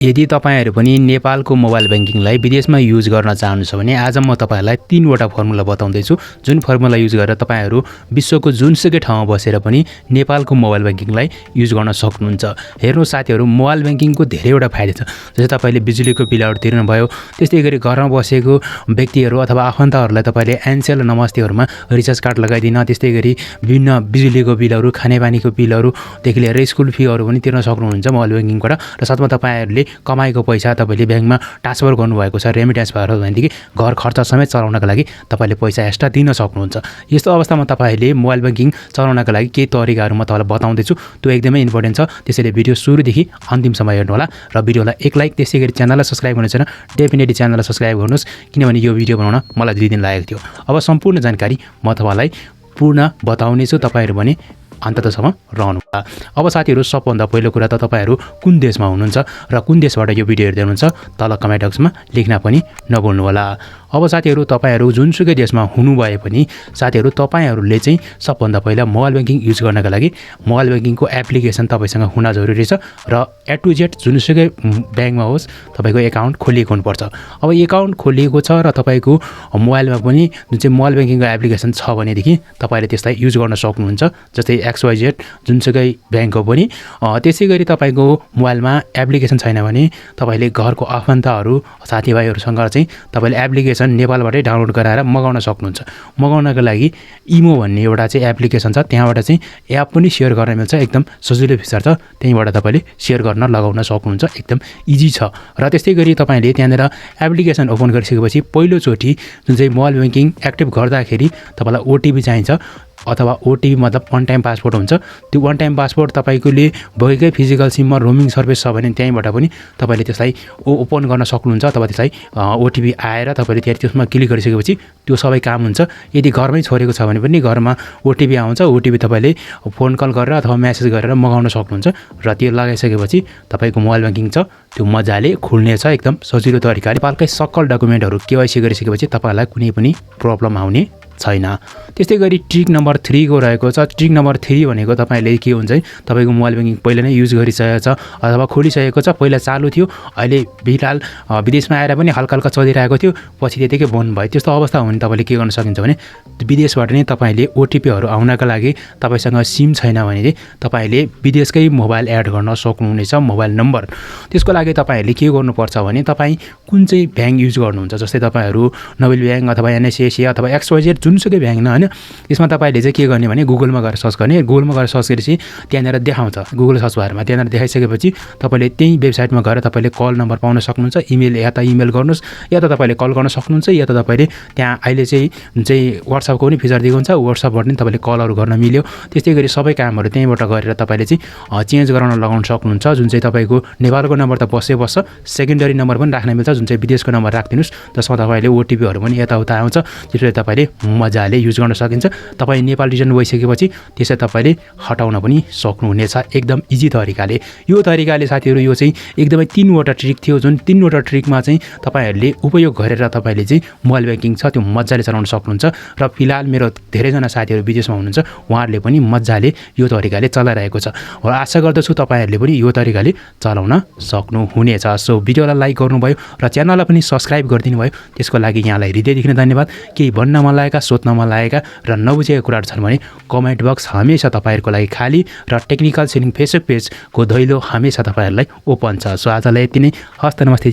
यदि तपाईहरु पनि नेपालको मोबाइल बैंकिङलाई विदेशमा युज गर्न चाहनुहुन्छ भने आज म तपाईहरुलाई 3 वटा फर्मुला बताउँदै छु जुन फर्मुला युज गरेर तपाईहरु विश्वको जुनसुकै ठाउँमा बसेर पनि नेपालको मोबाइल बैंकिङलाई युज गर्न सक्नुहुन्छ। हेर्नु साथीहरु मोबाइल बैंकिङको धेरैवटा फाइदा छ। जस्तै तपाईले बिजुलीको बिलहरु तिर्नु भयो, त्यस्तै गरी घरमा बसेको व्यक्तिहरु अथवा आफन्तहरुलाई तपाईले एनसेल नमस्तेहरुमा रिचार्ज कार्ड लगाइदिन, त्यस्तै गरी विभिन्न बिजुलीको बिलहरु, खानेपानीको बिलहरु देखि लिएर स्कुल फीहरु पनि तिर्न सक्नुहुन्छ मोबाइल बैंकिङबाट। र साथमा तपाईहरुले कमाएको पैसा तपाईले ब्याङ्कमा ट्रान्सफर गर्नुभएको छ रेमिट्यान्स भएर भनेदेखि घर खर्च समेत चलाउनका लागि तपाईले पैसा एक्स्ट्रा दिन सक्नुहुन्छ। यस्तो अवस्थामा तपाईले मोबाइल बैंकिङ चलाउनका लागि केही तरिकाहरु म तपाईलाई बताउँदै छु। त्यो एकदमै इम्पोर्टेन्ट छ। त्यसैले भिडियो सुरुदेखि अन्तिमसम्म हेर्नु होला र भिडियोलाई एक लाइक त्यसै गरी च्यानललाई सब्स्क्राइब गर्नु छैन डेफिनेटली च्यानललाई सब्स्क्राइब गर्नुस् किनभने यो भिडियो बनाउन मलाई 2 दिन लागेको थियो। अब सम्पूर्ण जानकारी म तपाईलाई पूर्ण बताउने छु, तपाईहरु पनि अन्ततसम्म रहनु होला। अब साथीहरु सबभन्दा पहिलो कुरा त तपाईहरु कुन देशमा हुनुहुन्छ र कुन देशबाट यो भिडियो हेर्दै हुनुहुन्छ तल कमेन्ट बक्समा लेख्न पनि नभुल्नु होला। अब साथीहरु तपाईहरु जुनसुकै देशमा हुनु भए पनि साथीहरु तपाईहरुले चाहिँ सबभन्दा पहिला मोबाइल बैंकिङ युज गर्नका लागि मोबाइल बैंकिङको एप्लिकेसन तपाईसँग हुन जरुरी छ र A to Z जुनसुकै ब्याङ्कमा होस् तपाईको एकाउन्ट खोलिएको हुनुपर्छ। अब एकाउन्ट खोलिएको छ र तपाईको मोबाइलमा पनि जुन चाहिँ मोबाइल बैंकिङको एप्लिकेसन छ भने देखि तपाईले त्यसलाई युज गर्न सक्नुहुन्छ। जस्तै XYZ जुनसुकै ब्याङ्कको पनि त्यसै गरी तपाईको मोबाइलमा एप्लिकेसन छैन भने तपाईले घरको आफन्तहरु साथीभाइहरुसँग चाहिँ तपाईले एप्लिकेसन नेपालबाटै डाउनलोड गराएर मगाउन सक्नुहुन्छ। मगाउनका लागि इमो भन्ने एउटा चाहिँ एप्लिकेसन छ, त्यहाँबाट चाहिँ एप पनि शेयर गर्न मिल्छ, एकदम सजिलो फिचर छ, त्यहीबाट तपाईले शेयर गर्न लगाउन सक्नुहुन्छ, एकदम इजी छ। र त्यस्तै गरी तपाईले त्यहाँनेर एप्लिकेसन ओपन गरिसकेपछि पहिलो चोटी जुन चाहिँ मोबाइल बैंकिङ एक्टिभ गर्दाखेरि तपाईलाई ओटीपी चाहिन्छ अथवा ओटीपी मतलब वन टाइम पासवर्ड हुन्छ। त्यो वन टाइम पासवर्ड तपाईकोले भएकै फिजिकल सिममा रोमिङ सर्भिस छ भने त्यहीबाट पनि तपाईले त्यसलाई ओपन गर्न सक्नुहुन्छ अथवा त्यसलाई ओटीपी आएर तपाईले त्यसमा क्लिक गरिसकेपछि त्यो सबै काम हुन्छ। यदि घरमै छोडेको छ भने पनि घरमा ओटीपी आउँछ, ओटीपी तपाईले फोन कल गरेर अथवा मेसेज गरेर मगाउन सक्नुहुन्छ र त्यो लगाइसकेपछि तपाईको मोबाइल बैंकिङ छ त्यो मजाले खुल्नेछ एकदम सजिलो तरिकाले। नेपालकै सकल डकुमेन्टहरु केवाइसी गरिसकेपछि तपाईलाई कुनै पनि प्रब्लम आउने छैन। त्यस्तै गरी ट्रिक नम्बर 3 को रहेको छ। ट्रिक नम्बर 3 भनेको तपाईले के हुन्छ तपाईको मोबाइल बैंकिङ पहिले नै युज गरिसकेको छ अथवा खोलिसकेको छ, पहिला चालु थियो, अहिले फिलहाल विदेशमा आएर पनि हल्का हल्का चलिरहेको थियो, पछि त्यतिकै बन्द भयो। त्यस्तो अवस्था हो भने तपाईले के गर्न सकिन्छ भने विदेशबाट नै तपाईले ओटीपीहरु आउनका लागि तपाईसँग सिम छैन भने तपाईले विदेशकै मोबाइल एड गर्न सक्नुहुनेछ मोबाइल नम्बर। त्यसको लागि तपाईहरुले के गर्नुपर्छ भने तपाई कुन चाहिँ ब्याङ्क युज गर्नुहुन्छ, जस्तै तपाईहरु नोबेल ब्याङ्क अथवा एनएसएसी अथवा XYZ जुनसुकै ब्याङ्क न हैन, त्यसमा तपाईले चाहिँ के गर्ने भने गुगलमा गएर सर्च गर्ने। गुगलमा गएर सर्च गरेपछि त्यहाँनेर देखाउँछ गुगल सर्च बारमा, त्यहाँनेर देखाइसकेपछि तपाईले त्यही वेबसाइटमा गएर तपाईले कल नम्बर पाउन सक्नुहुन्छ। इमेल या त इमेल गर्नुस् या त तपाईले कल गर्न सक्नुहुन्छ या त तपाईले त्यहाँ अहिले चाहिँ जुन चाहिँ WhatsAppको पनि फिचर दिएको हुन्छ, WhatsAppबाट पनि तपाईले कलहरु गर्न मिल्यो। त्यस्तै गरी सबै कामहरु त्यहीबाट गरेर तपाईले चाहिँ चेन्ज गराउन लगाउन सक्नुहुन्छ। जुन चाहिँ तपाईको नेपालको नम्बर त बस्छ, सेकेन्डरी नम्बर पनि राख्न मिल्छ, जुन चाहिँ विदेशको नम्बर राख्दिनुस् जसमा तपाईले ओटीपीहरु पनि यताउता आउँछ, त्यसले तपाईले मजाले युज गर्न सकिन्छ। तपाई नेपाल रिजन गइसकेपछि त्यसै तपाईले हटाउन पनि सक्नुहुनेछ एकदम इजी तरिकाले। यो तरिकाले साथीहरु यो चाहिँ एकदमै 3 वटा ट्रिक थियो, जुन 3 वटा ट्रिकमा चाहिँ तपाईहरुले उपयोग गरेर तपाईले चाहिँ मोबाइल बैंकिङ छ त्यो मजाले चलाउन सक्नुहुन्छ। र फिलहाल मेरो धेरै जना साथीहरु विदेशमा हुनुहुन्छ, उहाँहरुले पनि मजाले यो तरिकाले चलाइरहेको छ। र आशा गर्दछु तपाईहरुले पनि यो तरिकाले चलाउन सक्नुहुनेछ। सो भिडियोलाई लाइक गर्नुभयो र च्यानललाई पनि सब्स्क्राइब गरिदिनु भयो, त्यसको लागि यहाँलाई हृदयदेखि धन्यवाद। केही भन्न मन लागेका सोध्न मन लागेका र नबुझेका कुराहरु छन् भने कमेन्ट बक्स हमेशा तपाईहरुको लागि खाली र टेक्निकल सेलिङ फेसबुक पेजको दैलो हमेशा तपाईहरुलाई ओपन छ। सो आजलाई यति नै, हस्त नमस्ते।